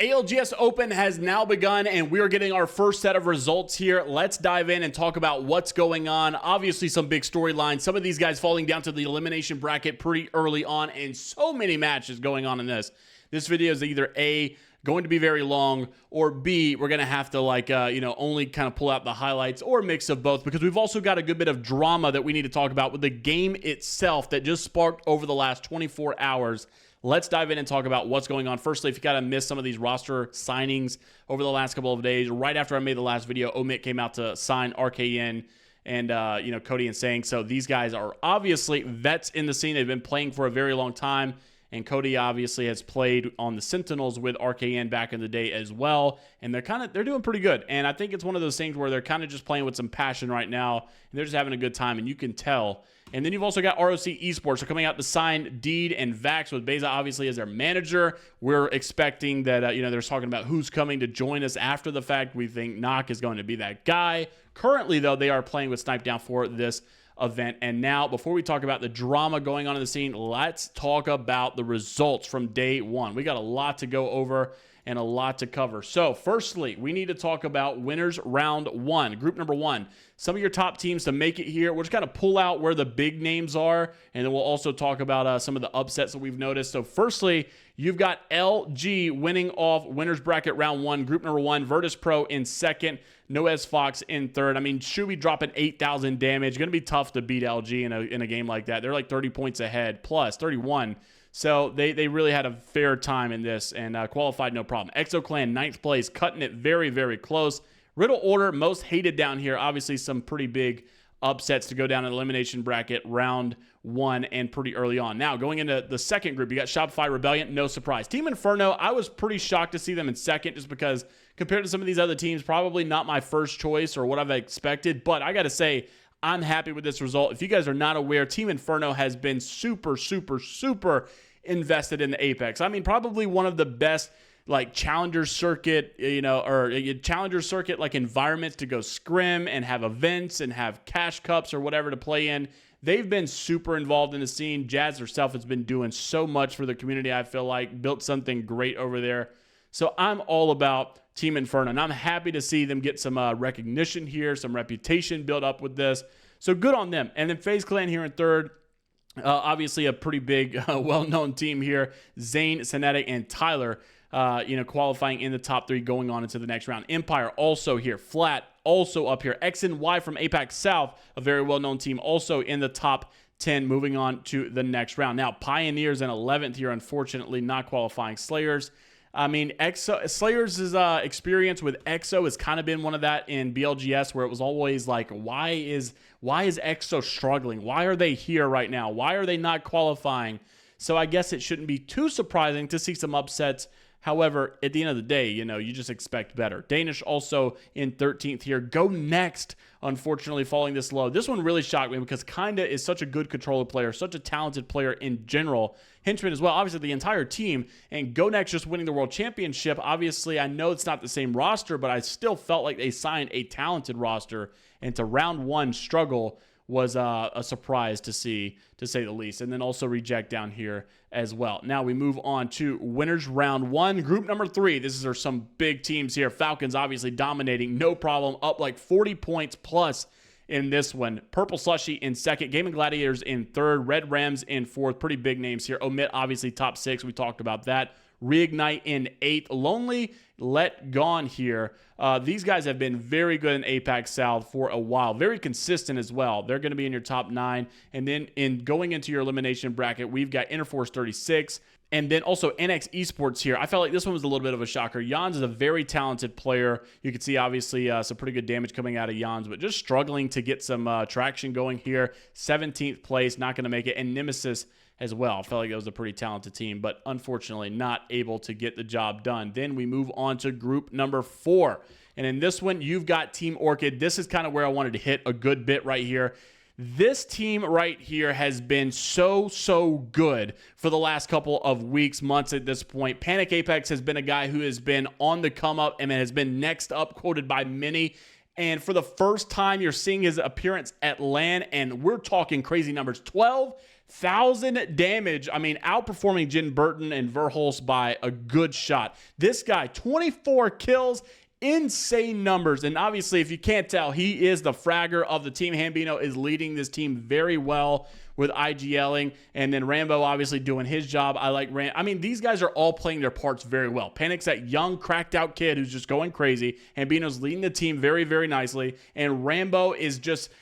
ALGS Open has now begun, and we are getting our first set of results here. Let's dive in and talk about what's going on. Obviously, some big storylines. Some of these guys falling down to the elimination bracket pretty early on, and so many matches going on in this. This video is either A, going to be very long, or B, we're going to have to only kind of pull out the highlights or a mix of both, because we've also got a good bit of drama that we need to talk about with the game itself that just sparked over the last 24 hours. Let's dive in and talk about what's going on. Firstly, if you got to miss some of these roster signings over the last couple of days, right after I made the last video, Omit came out to sign RKN and Cody and Sang. So these guys are obviously vets in the scene. They've been playing for a very long time. And Cody obviously has played on the Sentinels with RKN back in the day as well. And they're doing pretty good. And I think it's one of those things where they're kind of just playing with some passion right now. And they're just having a good time, and you can tell. And then you've also got ROC Esports. They're coming out to sign Deed and Vax with Beza obviously as their manager. We're expecting that, they're talking about who's coming to join us after the fact. We think Knock is going to be that guy. Currently, though, they are playing with Snipe Down for this event. And now, before we talk about the drama going on in the scene, let's talk about the results from day one. We got a lot to go over and a lot to cover. So firstly, we need to talk about winners round one, group number one. Some of your top teams to make it here. We'll just kind of pull out where the big names are, and then we'll also talk about some of the upsets that we've noticed. So firstly, you've got LG winning off winners bracket round one, group number one, Virtus Pro in second, Noez Fox in third. I mean, Shuby dropping 8,000 damage. Going to be tough to beat LG in a game like that. They're like 30 points ahead, plus 31. So they really had a fair time in this and qualified no problem. ExoClan, 9th place, cutting it very, very close. Riddle Order, most hated down here. Obviously, some pretty big upsets to go down in elimination bracket round one and pretty early on. Now, going into the second group, you got Shopify Rebellion, no surprise. Team Inferno, I was pretty shocked to see them in second just because compared to some of these other teams, probably not my first choice or what I've expected. But I got to say, I'm happy with this result. If you guys are not aware, Team Inferno has been super, super, super invested in the Apex. I mean, probably one of the best challenger circuit, challenger circuit environments to go scrim and have events and have cash cups or whatever to play in. They've been super involved in the scene. Jazz herself has been doing so much for the community, I feel like, built something great over there. So I'm all about Team Inferno, and I'm happy to see them get some recognition here, some reputation built up with this. So good on them. And then FaZe Clan here in third. Obviously a pretty big, well-known team here. Zane, Cinetic, and Tyler, qualifying in the top three going on into the next round. Empire also here. Flat also up here. X and Y from Apex South, a very well-known team, also in the top 10 moving on to the next round. Now, Pioneers in 11th here, unfortunately not qualifying. Slayers, I mean, Slayers' experience with EXO has kind of been one of that in BLGS, where it was always like, why is EXO struggling? Why are they here right now? Why are they not qualifying? So I guess it shouldn't be too surprising to see some upsets. However, at the end of the day, you just expect better. Danish also in 13th here. Go Next, unfortunately, falling this low. This one really shocked me because Kinda is such a good controller player, such a talented player in general. Henchman as well, obviously the entire team. And Go Next just winning the World Championship. Obviously, I know it's not the same roster, but I still felt like they signed a talented roster. And to round one struggle was a surprise to see, to say the least. And then also reject down here as well. Now we move on to winners round one, group number three. This are some big teams here. Falcons obviously dominating, no problem, up like 40 points plus in this one. Purple Slushy in second, Gaming Gladiators in third, Red Rams in fourth. Pretty big names here. Omit obviously top six. We talked about that. Reignite in eighth. Lonely Let Gone here. These guys have been very good in Apex South for a while. Very consistent as well. They're going to be in your top 9. And then in going into your elimination bracket, we've got Interforce 36. And then also NX Esports here. I felt like this one was a little bit of a shocker. Jans is a very talented player. You can see obviously some pretty good damage coming out of Jans, but just struggling to get some traction going here. 17th place, not going to make it. And Nemesis as well. I felt like it was a pretty talented team, but unfortunately not able to get the job done. Then we move on to group number 4. And in this one, you've got Team Orchid. This is kind of where I wanted to hit a good bit right here. This team right here has been so good for the last couple of weeks, months at this point. Panic Apex has been a guy who has been on the come up and has been next up, quoted by many. And for the first time, you're seeing his appearance at LAN, and we're talking crazy numbers. 1,000 damage. I mean, outperforming Jin Burton and Verhulst by a good shot. This guy, 24 kills, insane numbers. And obviously, if you can't tell, he is the fragger of the team. Hambino is leading this team very well with IGLing, and then Rambo obviously doing his job. I mean, these guys are all playing their parts very well. Panic's that young, cracked out kid who's just going crazy. Hambino's leading the team very, very nicely, and Rambo is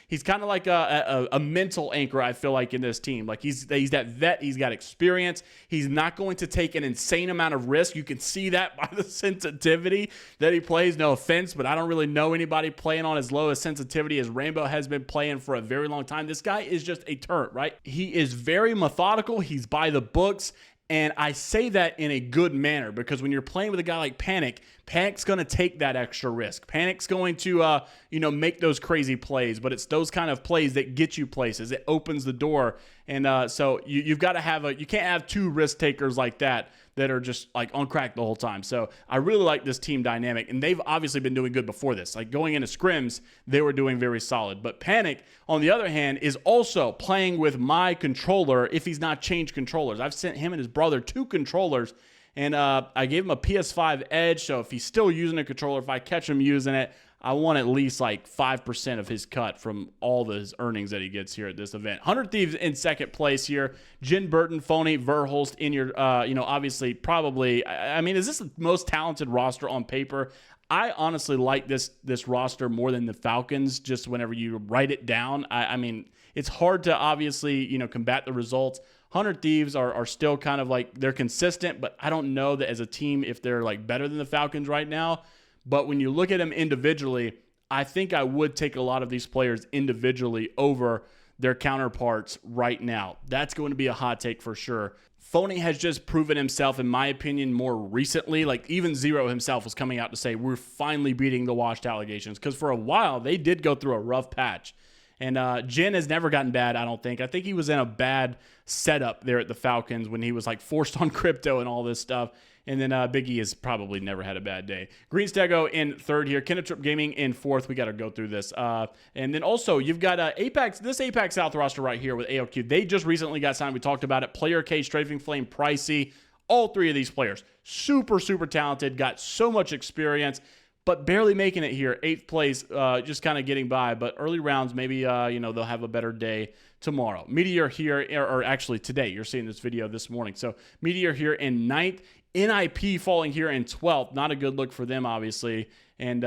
he's kind of like a mental anchor, I feel like, in this team. Like, he's that vet. He's got experience. He's not going to take an insane amount of risk. You can see that by the sensitivity that he plays. No offense, but I don't really know anybody playing on as low a sensitivity as Rambo has been playing for a very long time. This guy is just a turret, right? He is very methodical. He's by the books. And I say that in a good manner, because when you're playing with a guy like Panic's going to take that extra risk. Panic's going to, make those crazy plays, but it's those kind of plays that get you places. It opens the door. And so you've got to you can't have two risk takers like that are just like on crack the whole time. So I really like this team dynamic, and they've obviously been doing good before this. Like, going into scrims, they were doing very solid. But Panic, on the other hand, is also playing with my controller if he's not changed controllers. I've sent him and his brother 2 controllers, and I gave him a PS5 Edge, so if he's still using a controller, if I catch him using it, I want at least like 5% of his cut from all his earnings that he gets here at this event. 100 Thieves in second place here. Jin Burton, Phony, Verhulst in your, obviously probably, I mean, is this the most talented roster on paper? I honestly like this roster more than the Falcons, just whenever you write it down. I mean, it's hard to obviously, combat the results. 100 Thieves are still kind of like, they're consistent, but I don't know that as a team if they're like better than the Falcons right now. But when you look at them individually, I think I would take a lot of these players individually over their counterparts right now. That's going to be a hot take for sure. Phony has just proven himself, in my opinion, more recently. Like, even Zero himself was coming out to say, we're finally beating the washed allegations. Because for a while, they did go through a rough patch. And Jin has never gotten bad, I don't think. I think he was in a bad setup there at the Falcons when he was like forced on crypto and all this stuff. And then Biggie has probably never had a bad day. Green Stego in third here. Kennetrip Gaming in fourth. We got to go through this. And then also, you've got Apex, this Apex South roster right here with AOQ. They just recently got signed. We talked about it. Player K, Strafing Flame, Pricey. All 3 of these players. Super, super talented. Got so much experience, but barely making it here. 8th place, just kind of getting by. But early rounds, maybe, they'll have a better day tomorrow. Meteor here, or actually today. You're seeing this video this morning. So Meteor here in 9th. NIP falling here in 12th. Not a good look for them, obviously. And,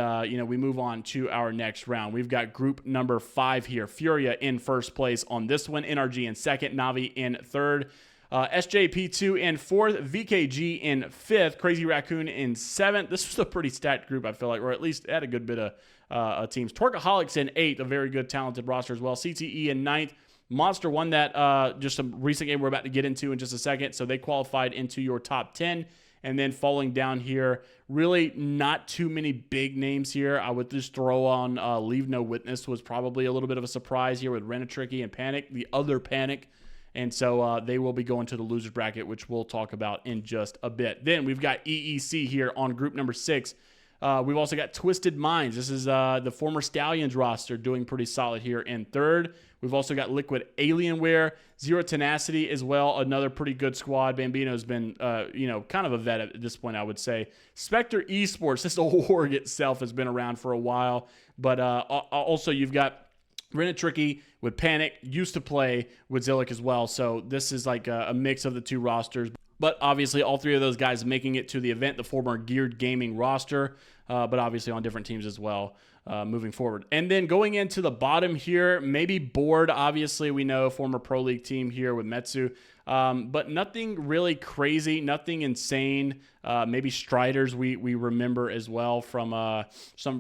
we move on to our next round. We've got group number 5 here. Furia in first place on this one. NRG in second. Navi in third. SJP2 in fourth. VKG in fifth. Crazy Raccoon in seventh. This was a pretty stacked group, I feel like, or at least had a good bit of teams. Torkaholics in eighth. A very good, talented roster as well. CTE in ninth. Monster won that just some recent game we're about to get into in just a second, so they qualified into your top 10. And then falling down here, really not too many big names here. I would just throw on Leave No Witness was probably a little bit of a surprise here with Renatricky and Panic, the other Panic. And so they will be going to the losers bracket, which we'll talk about in just a bit. Then we've got EEC here on group number 6. We've also got Twisted Minds. This is the former Stallions roster doing pretty solid here in third. We've also got Liquid Alienware, Zero Tenacity as well, another pretty good squad. Bambino's been, kind of a vet at this point, I would say. Spectre Esports, this org itself has been around for a while. But also you've got Renatricky with Panic, used to play with Zilliq as well. So this is like a mix of the 2 rosters. But obviously, all 3 of those guys making it to the event, the former Geared Gaming roster, but obviously on different teams as well moving forward. And then going into the bottom here, maybe Board, obviously, we know, former Pro League team here with Metsu. But nothing really crazy, nothing insane. Maybe Striders we remember as well from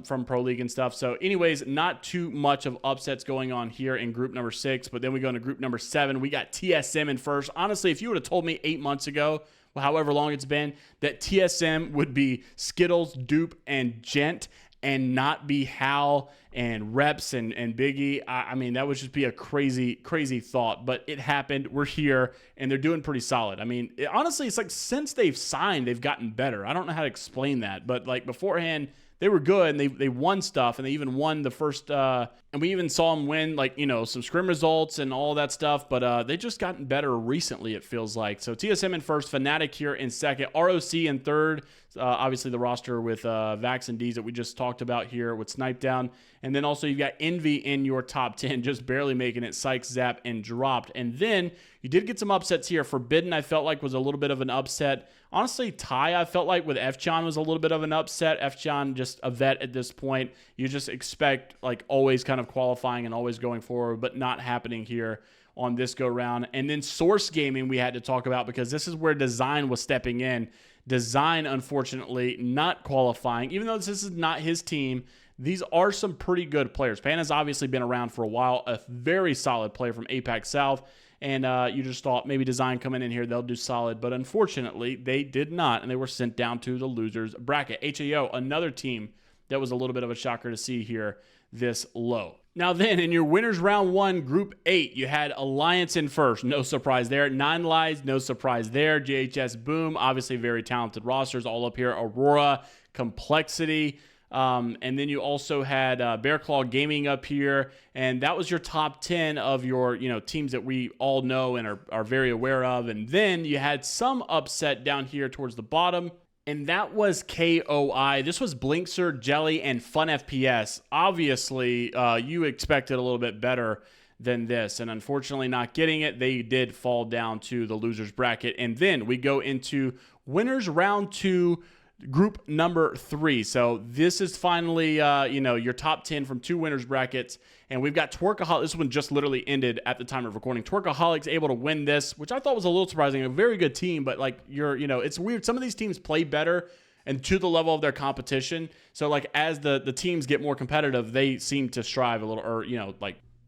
from Pro League and stuff. So anyways, not too much of upsets going on here in group number 6. But then we go into group number 7. We got TSM in first. Honestly, if you would have told me 8 months ago, however long it's been, that TSM would be Skittles, Dupe, and Gent, and not be Hal and Reps and Biggie. I mean, that would just be a crazy, crazy thought. But it happened. We're here, and they're doing pretty solid. I mean, honestly, it's like since they've signed, they've gotten better. I don't know how to explain that. But, like, beforehand, they were good, and they won stuff, and they even won the first, and we even saw them win, like, you know, some scrim results and all that stuff, but they just gotten better recently, it feels like. So TSM in first, Fnatic here in second, ROC in third, obviously the roster with Vax and D's that we just talked about here with Snipe Down, and then also you've got Envy in your top 10, just barely making it, Sykes, Zap, and Dropped. And then you did get some upsets here. Forbidden, I felt like, was a little bit of an upset. Honestly, Ty, I felt like with Fchan was a little bit of an upset. Fchan, just a vet at this point. You just expect, like, always kind of qualifying and always going forward, but not happening here on this go-round. And then Source Gaming we had to talk about, because this is where Design was stepping in. Design, unfortunately, not qualifying. Even though this is not his team, these are some pretty good players. Pana's obviously been around for a while, a very solid player from APAC South. And you just thought maybe Design coming in here, they'll do solid. But unfortunately, they did not, and they were sent down to the losers bracket. HAO, another team that was a little bit of a shocker to see here this low. Now then, in your winners round 1, group 8, you had Alliance in first. No surprise there. 9 Lives, no surprise there. JHS Boom, obviously very talented rosters all up here. Aurora, Complexity. And then you also had Bear Claw Gaming up here, and that was your top 10 of your, you know, teams that we all know and are very aware of. And then you had some upset down here towards the bottom, and that was KOI. This was Blinkster, Jelly, and Fun FPS. Obviously, you expected a little bit better than this, and unfortunately not getting it. They did fall down to the losers bracket. And then we go into winners round 2, group number 3. So this is finally, your top 10 from 2 winners brackets. And we've got Twerkaholics. This one just literally ended at the time of recording. Twerkaholics able to win this, which I thought was a little surprising. A very good team, but like it's weird. Some of these teams play better and to the level of their competition. So like as the teams get more competitive, they seem to strive a little, or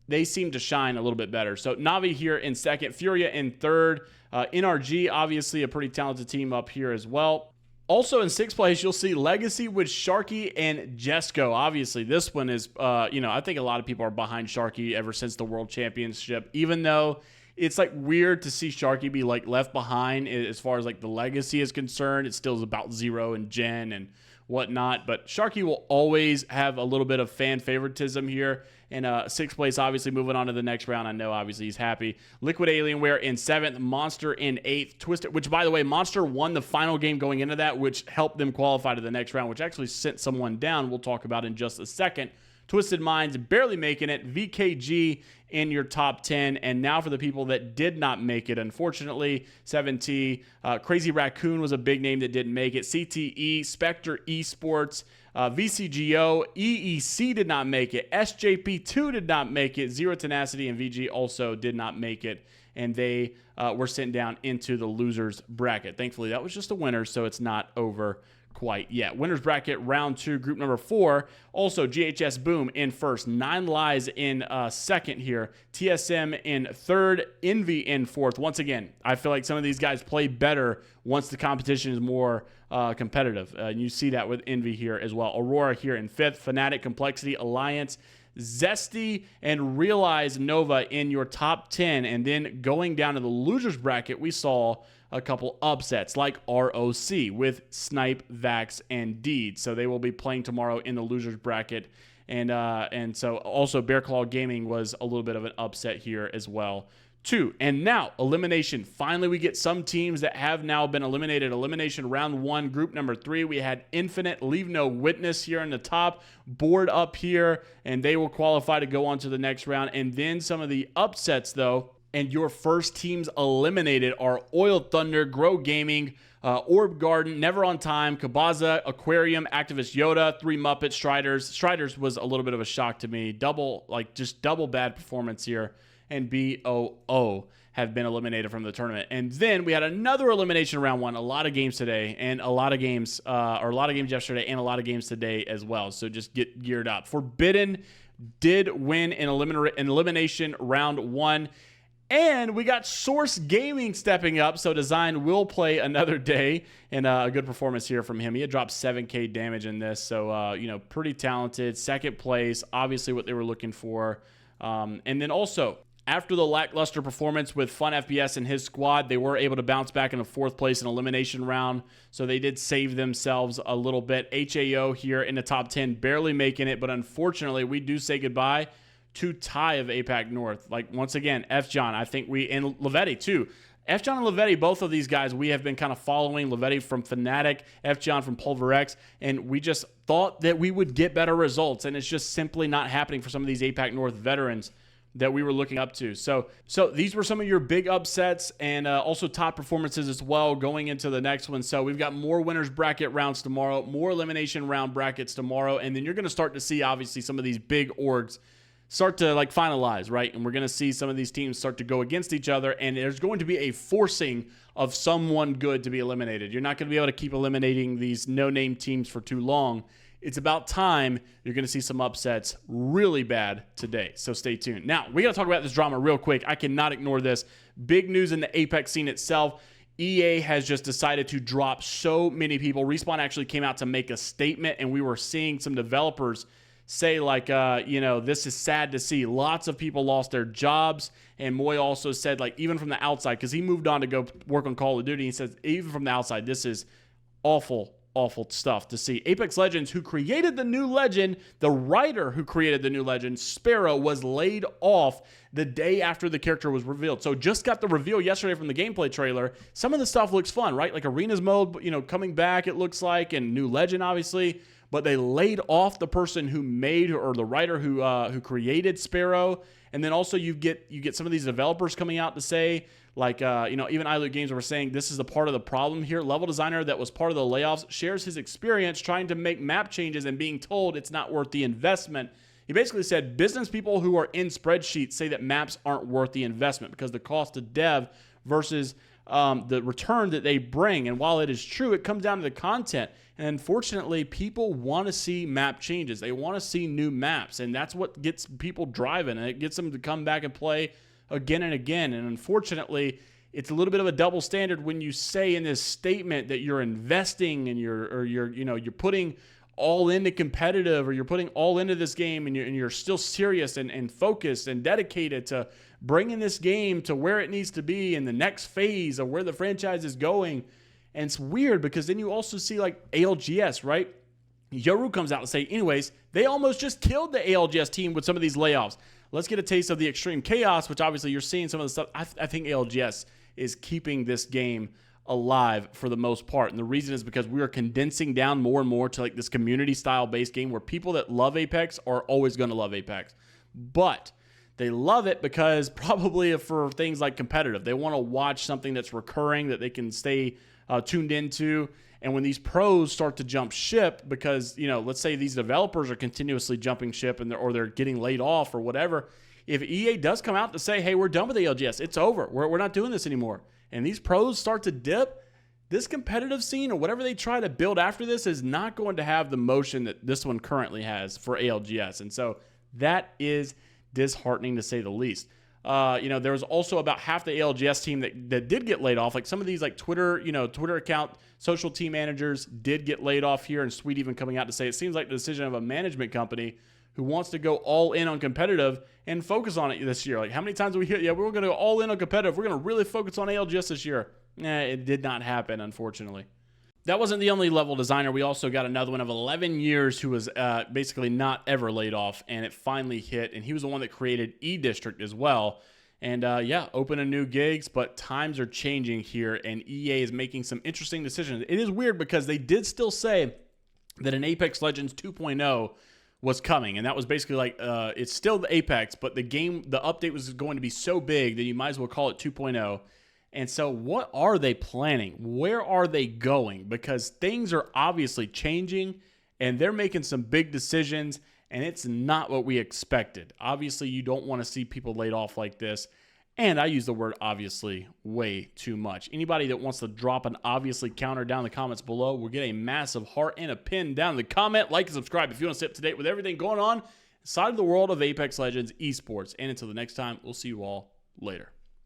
they seem to shine a little bit better. So Navi here in second, Furia in third, NRG obviously a pretty talented team up here as well. Also in 6th place, you'll see Legacy with Sharky and Jesco. Obviously, this one is, I think a lot of people are behind Sharky ever since the World Championship, even though it's like weird to see Sharky be like left behind as far as like the legacy is concerned. It still is about Zero and Jen and whatnot, but Sharky will always have a little bit of fan favoritism here. And 6th place, obviously moving on to the next round. I know obviously he's happy. Liquid Alienware in 7th, Monster in 8th, Twisted, which by the way, Monster won the final game going into that, which helped them qualify to the next round, which actually sent someone down we'll talk about in just a second. Twisted Minds barely making it. VKG in your top 10. And now for the people that did not make it, unfortunately, 7T. Crazy Raccoon was a big name that didn't make it. CTE, Spectre Esports, VCGO, EEC did not make it. SJP2 did not make it. Zero Tenacity and VG also did not make it. And they were sent down into the losers bracket. Thankfully, that was just a winner, so it's not over quite yet. Winners bracket round 2, group number 4. Also, GHS Boom in first. 9 Lies in second here. TSM in third. Envy in fourth. Once again, I feel like some of these guys play better once the competition is more competitive. You see that with Envy here as well. Aurora here in fifth. Fnatic, Complexity, Alliance, Zesty, and Realize Nova in your top 10. And then going down to the losers bracket, we saw a couple upsets like ROC with Snipe, Vax, and Deed. So they will be playing tomorrow in the losers bracket. And so also Bear Claw Gaming was a little bit of an upset here as well too. And now elimination. Finally, we get some teams that have now been eliminated. Elimination round 1, group number 3. We had Infinite, Leave No Witness here in the top, board up here, and they will qualify to go on to the next round. And then some of the upsets though. And your first teams eliminated are Oil Thunder, Grow Gaming, Orb Garden, Never on Time, Kabaza, Aquarium, Activist Yoda, 3 Muppets, Striders. Striders was a little bit of a shock to me. Double bad performance here. And BOO have been eliminated from the tournament. And then we had another elimination round 1. A lot of games today, and a lot of games yesterday, and a lot of games today as well. So just get geared up. Forbidden did win in elimination round 1. And we got Source Gaming stepping up, so Design will play another day, and a good performance here from him. He had dropped 7K damage in this, so pretty talented. Second place, obviously what they were looking for. And then also After the lackluster performance with Fun FPS and his squad, they were able to bounce back into 4th place in elimination round, so they did save themselves a little bit. HAO here in the top 10, barely making it, but unfortunately, we do say goodbye to Ty of APAC North. Like, once again, F. John, I think and Lavetti too. F. John and Lavetti, both of these guys, we have been kind of following. Lavetti from Fnatic, F. John from Pulverex, and we just thought that we would get better results, and it's just simply not happening for some of these APAC North veterans that we were looking up to. So these were some of your big upsets and also top performances as well going into the next one. So we've got more winners bracket rounds tomorrow, more elimination round brackets tomorrow, and then you're going to start to see, obviously, some of these big orgs start to like finalize, right? And we're going to see some of these teams start to go against each other, and there's going to be a forcing of someone good to be eliminated. You're not going to be able to keep eliminating these no-name teams for too long. It's about time. You're going to see some upsets really bad today, so stay tuned. Now, we got to talk about this drama real quick. I cannot ignore this. Big news in the Apex scene itself. EA has just decided to drop so many people. Respawn actually came out to make a statement, and we were seeing some developers say, like, this is sad to see. Lots of people lost their jobs, and Moy also said, like, even from the outside, because he moved on to go work on Call of Duty, he says, even from the outside, this is awful stuff to see. Apex Legends, who created the new legend, the writer who created the new legend, Sparrow, was laid off the day after the character was revealed. So just got the reveal yesterday from the gameplay trailer. Some of the stuff looks fun, right? Like Arenas mode, coming back, it looks like, and new legend, obviously. But they laid off the person who made, or the writer who created Sparrow. And then also you get some of these developers coming out to say, like, even iLoot Games were saying this is a part of the problem here. Level designer that was part of the layoffs shares his experience trying to make map changes and being told it's not worth the investment. He basically said business people who are in spreadsheets say that maps aren't worth the investment because the cost of dev versus the return that they bring. And while it is true, it comes down to the content. And unfortunately, people want to see map changes. They want to see new maps. And that's what gets people driving. And it gets them to come back and play again and again. And unfortunately, it's a little bit of a double standard when you say in this statement that you're investing and you're putting all into competitive, or you're putting all into this game, and you're still serious and focused and dedicated to bringing this game to where it needs to be in the next phase of where the franchise is going. And it's weird because then you also see like ALGS, right? Yoru comes out and say, anyways, they almost just killed the ALGS team with some of these layoffs. Let's get a taste of the extreme chaos, which obviously you're seeing some of the stuff. I think ALGS is keeping this game alive for the most part. And the reason is because we are condensing down more and more to like this community style based game where people that love Apex are always going to love Apex. But they love it because probably for things like competitive, they want to watch something that's recurring that they can stay tuned into. And when these pros start to jump ship, because, let's say these developers are continuously jumping ship or they're getting laid off or whatever, if EA does come out to say, hey, we're done with ALGS, it's over, we're not doing this anymore, and these pros start to dip, this competitive scene or whatever they try to build after this is not going to have the motion that this one currently has for ALGS. And so that is disheartening to say the least. There was also about half the ALGS team that did get laid off. Like some of these like Twitter account, social team managers did get laid off here, and Sweet even coming out to say it seems like the decision of a management company who wants to go all in on competitive and focus on it this year. Like how many times do we hear, yeah, we're going to go all in on competitive. We're going to really focus on ALGS this year. It did not happen, unfortunately. That wasn't the only level designer. We also got another one of 11 years who was basically not ever laid off, and it finally hit. And he was the one that created E-District as well. And opening new gigs, but times are changing here, and EA is making some interesting decisions. It is weird because they did still say that an Apex Legends 2.0 was coming, and that was basically like it's still the Apex, but the update was going to be so big that you might as well call it 2.0. And so what are they planning? Where are they going? Because things are obviously changing, and they're making some big decisions, and it's not what we expected. Obviously, you don't want to see people laid off like this. And I use the word obviously way too much. Anybody that wants to drop an obviously counter down in the comments below will get a massive heart and a pin down in the comment. Like and subscribe if you want to stay up to date with everything going on inside of the world of Apex Legends esports. And until the next time, we'll see you all later.